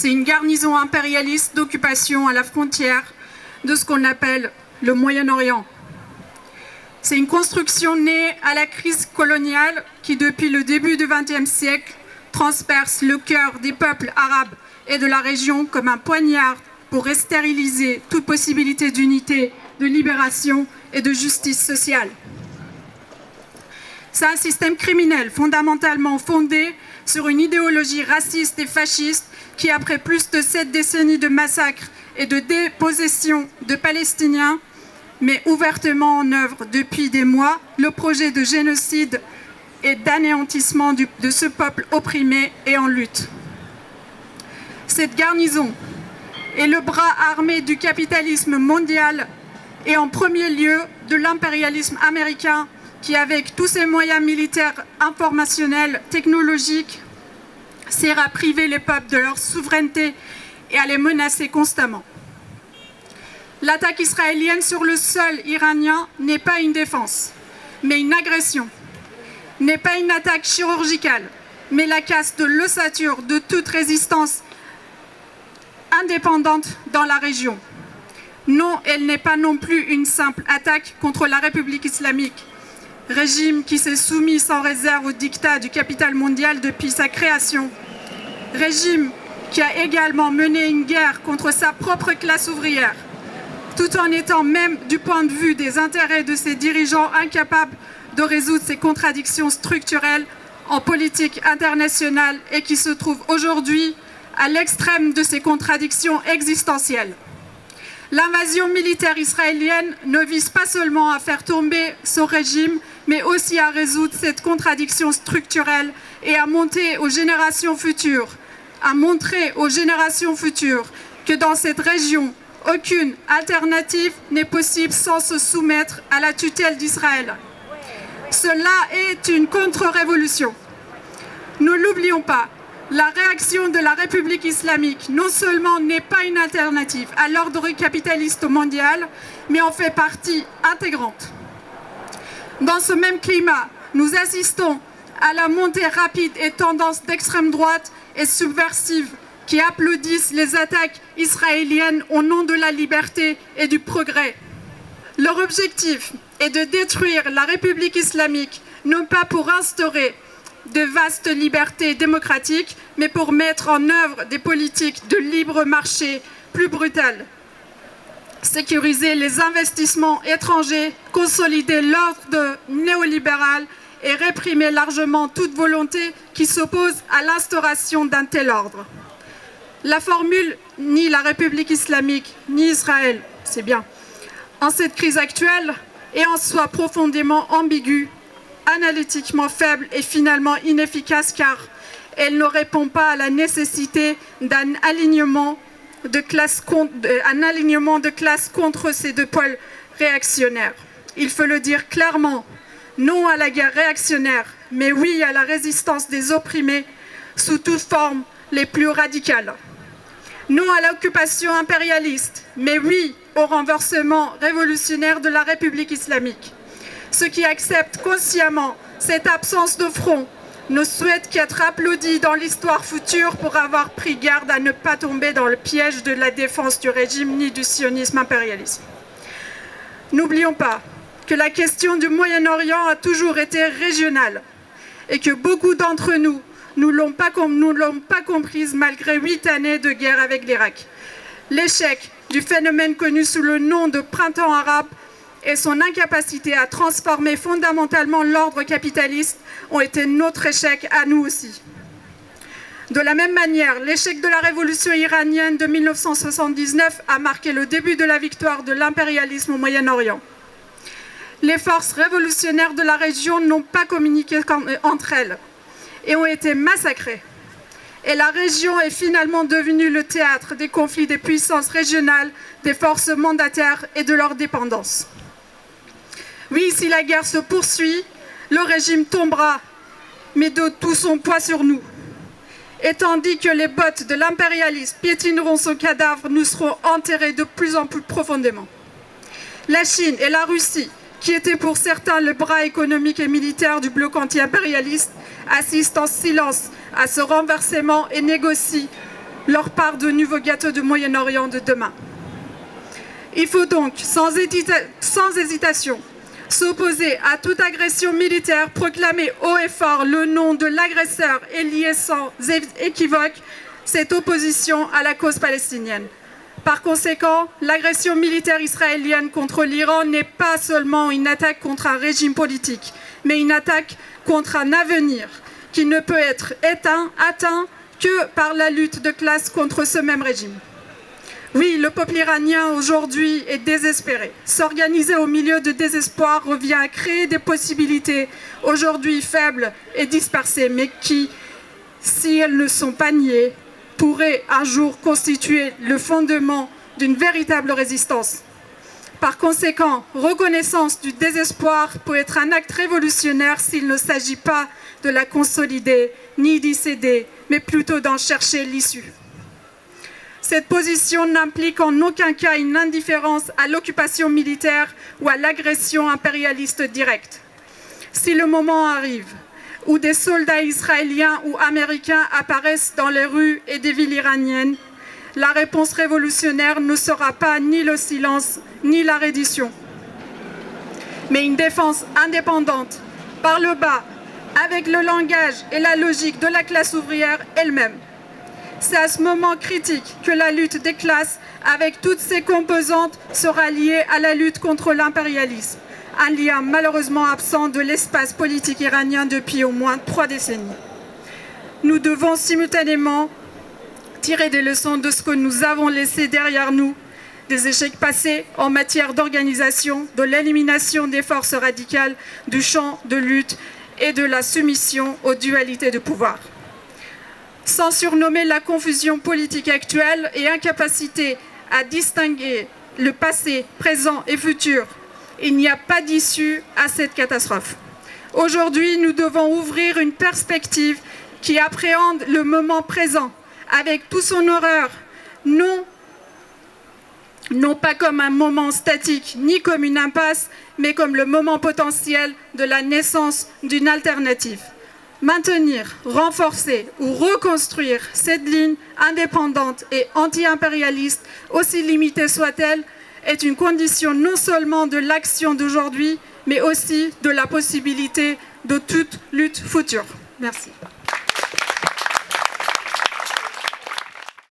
C'est une garnison impérialiste d'occupation à la frontière de ce qu'on appelle le Moyen-Orient. C'est une construction née à la crise coloniale qui, depuis le début du XXe siècle, transperce le cœur des peuples arabes et de la région comme un poignard pour stériliser toute possibilité d'unité, de libération et de justice sociale. C'est un système criminel fondamentalement fondé sur une idéologie raciste et fasciste qui, après plus de 7 décennies de massacres et de dépossession de Palestiniens, met ouvertement en œuvre depuis des mois le projet de génocide et d'anéantissement de ce peuple opprimé et en lutte. Cette garnison est le bras armé du capitalisme mondial et en premier lieu de l'impérialisme américain qui, avec tous ses moyens militaires, informationnels, technologiques, sert à priver les peuples de leur souveraineté et à les menacer constamment. L'attaque israélienne sur le sol iranien n'est pas une défense, mais une agression. N'est pas une attaque chirurgicale, mais la casse de l'ossature de toute résistance indépendante dans la région. Non, elle n'est pas non plus une simple attaque contre la République islamique, régime qui s'est soumis sans réserve au diktat du capital mondial depuis sa création, régime qui a également mené une guerre contre sa propre classe ouvrière, tout en étant même du point de vue des intérêts de ses dirigeants incapables de résoudre ces contradictions structurelles en politique internationale et qui se trouve aujourd'hui à l'extrême de ces contradictions existentielles. L'invasion militaire israélienne ne vise pas seulement à faire tomber son régime, mais aussi à résoudre cette contradiction structurelle et à montrer aux générations futures que dans cette région, aucune alternative n'est possible sans se soumettre à la tutelle d'Israël. Cela est une contre-révolution. Ne l'oublions pas, la réaction de la République islamique non seulement n'est pas une alternative à l'ordre capitaliste mondial, mais en fait partie intégrante. Dans ce même climat, nous assistons à la montée rapide et tendance d'extrême droite et subversive qui applaudissent les attaques israéliennes au nom de la liberté et du progrès. Leur objectif est de détruire la République islamique, non pas pour instaurer de vastes libertés démocratiques, mais pour mettre en œuvre des politiques de libre marché plus brutales. Sécuriser les investissements étrangers, consolider l'ordre néolibéral et réprimer largement toute volonté qui s'oppose à l'instauration d'un tel ordre. La formule « ni la République islamique, ni Israël », c'est bien, en cette crise actuelle, est en soi profondément ambiguë, analytiquement faible et finalement inefficace car elle ne répond pas à la nécessité d'un alignement de classe contre ces deux pôles réactionnaires. Il faut le dire clairement, non à la guerre réactionnaire, mais oui à la résistance des opprimés sous toutes formes les plus radicales. Non à l'occupation impérialiste, mais oui au renversement révolutionnaire de la République islamique. Ceux qui acceptent consciemment cette absence de front ne souhaitent qu'être applaudis dans l'histoire future pour avoir pris garde à ne pas tomber dans le piège de la défense du régime ni du sionisme impérialiste. N'oublions pas que la question du Moyen-Orient a toujours été régionale et que beaucoup d'entre nous ne l'ont pas comprise malgré 8 années de guerre avec l'Irak. L'échec du phénomène connu sous le nom de printemps arabe et son incapacité à transformer fondamentalement l'ordre capitaliste ont été notre échec à nous aussi. De la même manière, l'échec de la révolution iranienne de 1979 a marqué le début de la victoire de l'impérialisme au Moyen-Orient. Les forces révolutionnaires de la région n'ont pas communiqué entre elles et ont été massacrées. Et la région est finalement devenue le théâtre des conflits des puissances régionales, des forces mandataires et de leurs dépendances. Oui, si la guerre se poursuit, le régime tombera, mais de tout son poids sur nous. Et tandis que les bottes de l'impérialisme piétineront son cadavre, nous serons enterrés de plus en plus profondément. La Chine et la Russie, qui étaient pour certains le bras économique et militaire du bloc anti-impérialiste, assistent en silence à ce renversement et négocient leur part de nouveaux gâteaux de Moyen-Orient de demain. Il faut donc, sans hésitation, s'opposer à toute agression militaire, proclamer haut et fort le nom de l'agresseur et lier sans équivoque cette opposition à la cause palestinienne. Par conséquent, l'agression militaire israélienne contre l'Iran n'est pas seulement une attaque contre un régime politique, mais une attaque contre un avenir qui ne peut être atteint que par la lutte de classe contre ce même régime. Oui, le peuple iranien aujourd'hui est désespéré. S'organiser au milieu de désespoir revient à créer des possibilités aujourd'hui faibles et dispersées, mais qui, si elles ne sont pas niées, pourraient un jour constituer le fondement d'une véritable résistance. Par conséquent, reconnaissance du désespoir peut être un acte révolutionnaire s'il ne s'agit pas de la consolider ni d'y céder, mais plutôt d'en chercher l'issue. Cette position n'implique en aucun cas une indifférence à l'occupation militaire ou à l'agression impérialiste directe. Si le moment arrive où des soldats israéliens ou américains apparaissent dans les rues et des villes iraniennes, la réponse révolutionnaire ne sera pas ni le silence ni la reddition, mais une défense indépendante, par le bas, avec le langage et la logique de la classe ouvrière elle-même. C'est à ce moment critique que la lutte des classes, avec toutes ses composantes, sera liée à la lutte contre l'impérialisme, un lien malheureusement absent de l'espace politique iranien depuis au moins 3 décennies. Nous devons simultanément tirer des leçons de ce que nous avons laissé derrière nous, des échecs passés en matière d'organisation, de l'élimination des forces radicales, du champ de lutte et de la soumission aux dualités de pouvoir. Sans surnommer la confusion politique actuelle et incapacité à distinguer le passé, présent et futur, il n'y a pas d'issue à cette catastrophe. Aujourd'hui, nous devons ouvrir une perspective qui appréhende le moment présent avec toute son horreur, non pas comme un moment statique, ni comme une impasse, mais comme le moment potentiel de la naissance d'une alternative. Maintenir, renforcer ou reconstruire cette ligne indépendante et anti-impérialiste, aussi limitée soit-elle, est une condition non seulement de l'action d'aujourd'hui, mais aussi de la possibilité de toute lutte future. Merci.